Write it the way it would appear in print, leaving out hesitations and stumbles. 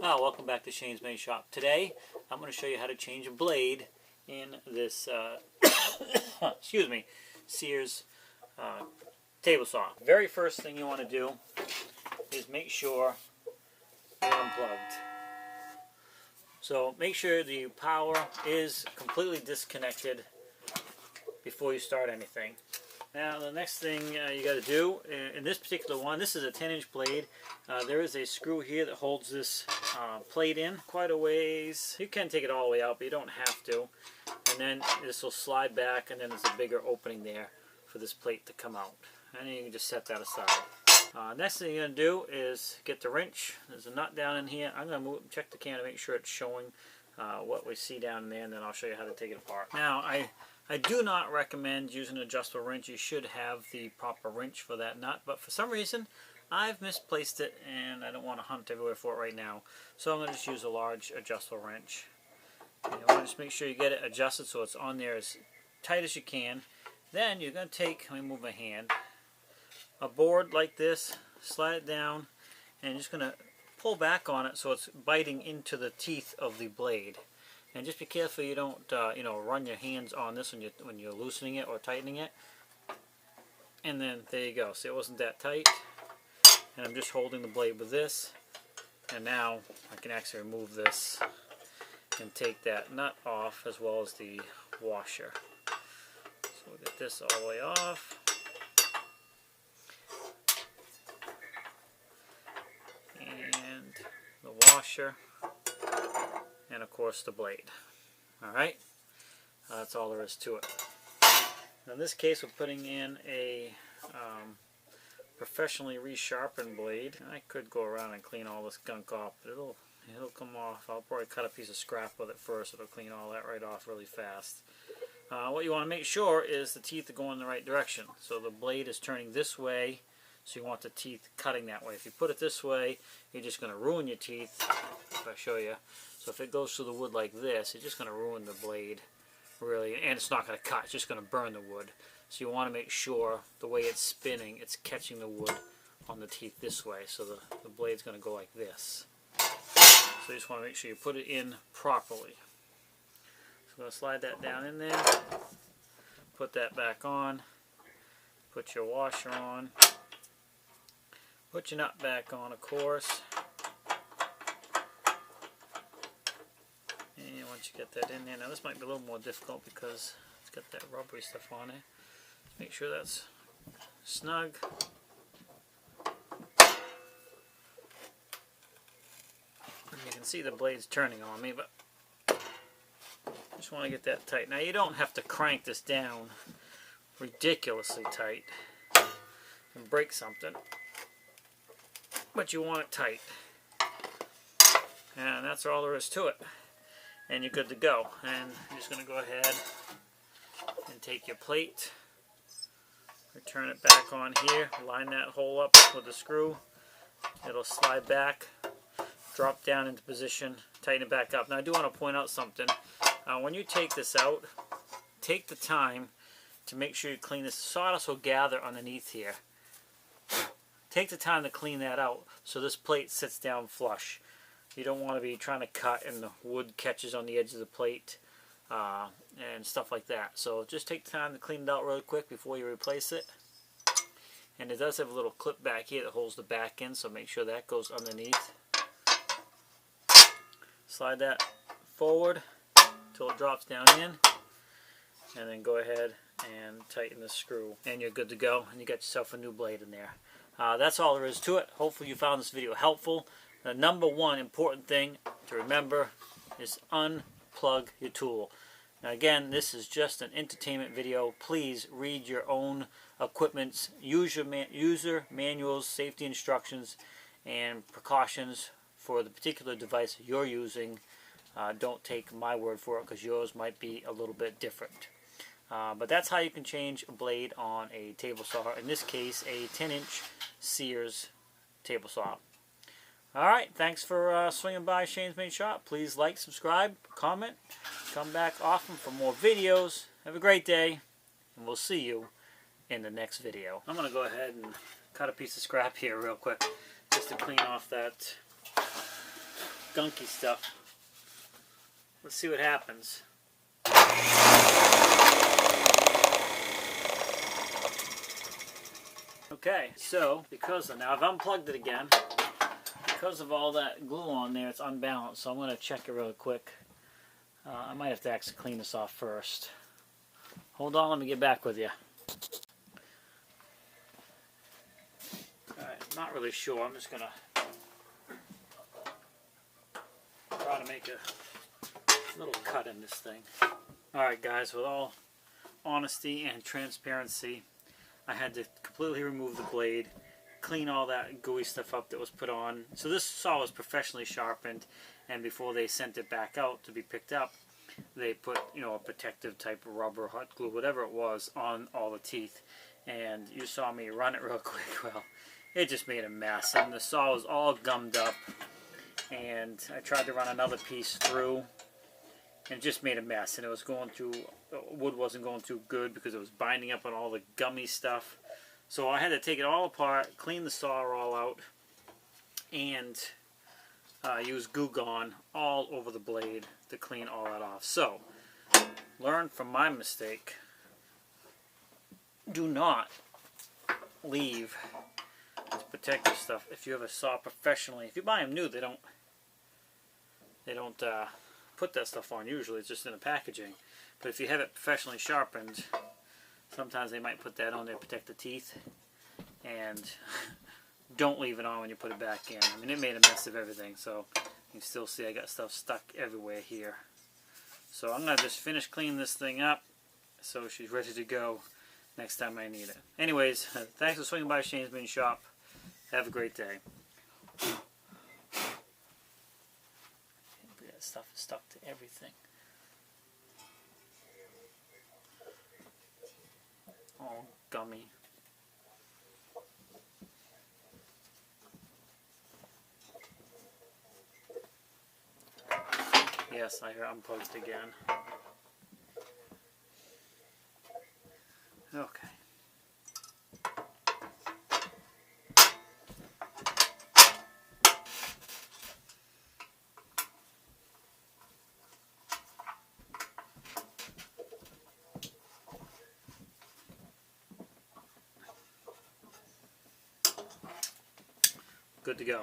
Welcome back to Shane's Main Shop. Today I'm going to show you how to change a blade in this excuse me, Sears table saw. Very first thing you want to do is make sure you're unplugged. So make sure the power is completely disconnected before you start anything. Now the next thing you got to do, in this particular one, this is a 10-inch blade. There is a screw here that holds this plate in quite a ways. You can take it all the way out, but you don't have to. And then this will slide back, and then there's a bigger opening there for this plate to come out. And then you can just set that aside. Next thing you're going to do is get the wrench. There's a nut down in here. I'm going to check the can to make sure it's showing what we see down there, and then I'll show you how to take it apart. Now I do not recommend using an adjustable wrench. You should have the proper wrench for that nut, but for some reason I've misplaced it and I don't want to hunt everywhere for it right now. So I'm going to just use a large adjustable wrench. And you want to just make sure you get it adjusted so it's on there as tight as you can. Then you're going to take, let me move my hand, a board like this, slide it down, and you're just going to pull back on it so it's biting into the teeth of the blade. And just be careful you don't, run your hands on this when you're loosening it or tightening it. And then there you go. See, it wasn't that tight. And I'm just holding the blade with this. And now I can actually remove this and take that nut off as well as the washer. So we'll get this all the way off. And the washer. And of course the blade. Alright, that's all there is to it. Now in this case we're putting in a professionally resharpened blade. I could go around and clean all this gunk off, but it'll come off. I'll probably cut a piece of scrap with it first. It'll clean all that right off really fast. What you want to make sure is the teeth are going in the right direction. So the blade is turning this way, so you want the teeth cutting that way. If you put it this way, you're just going to ruin your teeth. If I show you. So if it goes through the wood like this, it's just going to ruin the blade, really, and it's not going to cut, it's just going to burn the wood. So you want to make sure the way it's spinning, it's catching the wood on the teeth this way, so the blade's going to go like this. So you just want to make sure you put it in properly. So I'm going to slide that down in there, put that back on, put your washer on, put your nut back on, of course. And once you get that in there, now this might be a little more difficult because it's got that rubbery stuff on it. Just make sure that's snug. And you can see the blade's turning on me, but just want to get that tight. Now you don't have to crank this down ridiculously tight and break something, but you want it tight. And that's all there is to it. And you're good to go. And you're just going to go ahead and take your plate, return it back on here, line that hole up with the screw. It'll slide back, drop down into position, tighten it back up. Now I do want to point out something. When you take this out, take the time to make sure you clean this. Sawdust will gather underneath here. Take the time to clean that out so this plate sits down flush. You don't want to be trying to cut and the wood catches on the edge of the plate and stuff like that. So just take the time to clean it out really quick before you replace it. And it does have a little clip back here that holds the back in, so make sure that goes underneath. Slide that forward until it drops down in, and then go ahead and tighten the screw. And you're good to go, and you got yourself a new blade in there. That's all there is to it. Hopefully you found this video helpful. The number one important thing to remember is unplug your tool. Now again, this is just an entertainment video. Please read your own equipment's user manuals, safety instructions, and precautions for the particular device you're using. Don't take my word for it because yours might be a little bit different. But that's how you can change a blade on a table saw. In this case, a 10-inch Sears table saw. Alright, thanks for swinging by Shane's Main Shop. Please like, subscribe, comment, come back often for more videos. Have a great day, and we'll see you in the next video. I'm going to go ahead and cut a piece of scrap here real quick just to clean off that gunky stuff. Let's see what happens. Okay, so because of, now I've unplugged it again. Because of all that glue on there, it's unbalanced. So I'm going to check it really quick. I might have to actually clean this off first. Hold on, let me get back with you. Alright, I'm not really sure. I'm just going to try to make a little cut in this thing. Alright guys, with all honesty and transparency, I had to completely remove the blade, clean all that gooey stuff up that was put on. So this saw was professionally sharpened, and before they sent it back out to be picked up, they put, you know, a protective type of rubber, hot glue, whatever it was, on all the teeth. And you saw me run it real quick. Well, it just made a mess, and the saw was all gummed up. And I tried to run another piece through, and it just made a mess. And it was going through, wood wasn't going through good because it was binding up on all the gummy stuff. So I had to take it all apart, clean the saw all out, and use Goo Gone all over the blade to clean all that off. So, learn from my mistake. Do not leave this protective stuff if you have a saw professionally. If you buy them new, they don't put that stuff on usually. It's just in the packaging. But if you have it professionally sharpened, sometimes they might put that on there to protect the teeth. And don't leave it on when you put it back in. I mean, it made a mess of everything, so you can still see I got stuff stuck everywhere here. So I'm going to just finish cleaning this thing up so she's ready to go next time I need it. Anyways, thanks for swinging by Shane's Mini Shop. Have a great day. That stuff is stuck to everything. All gummy. Yes, I hear unplugged again. Okay. Good to go.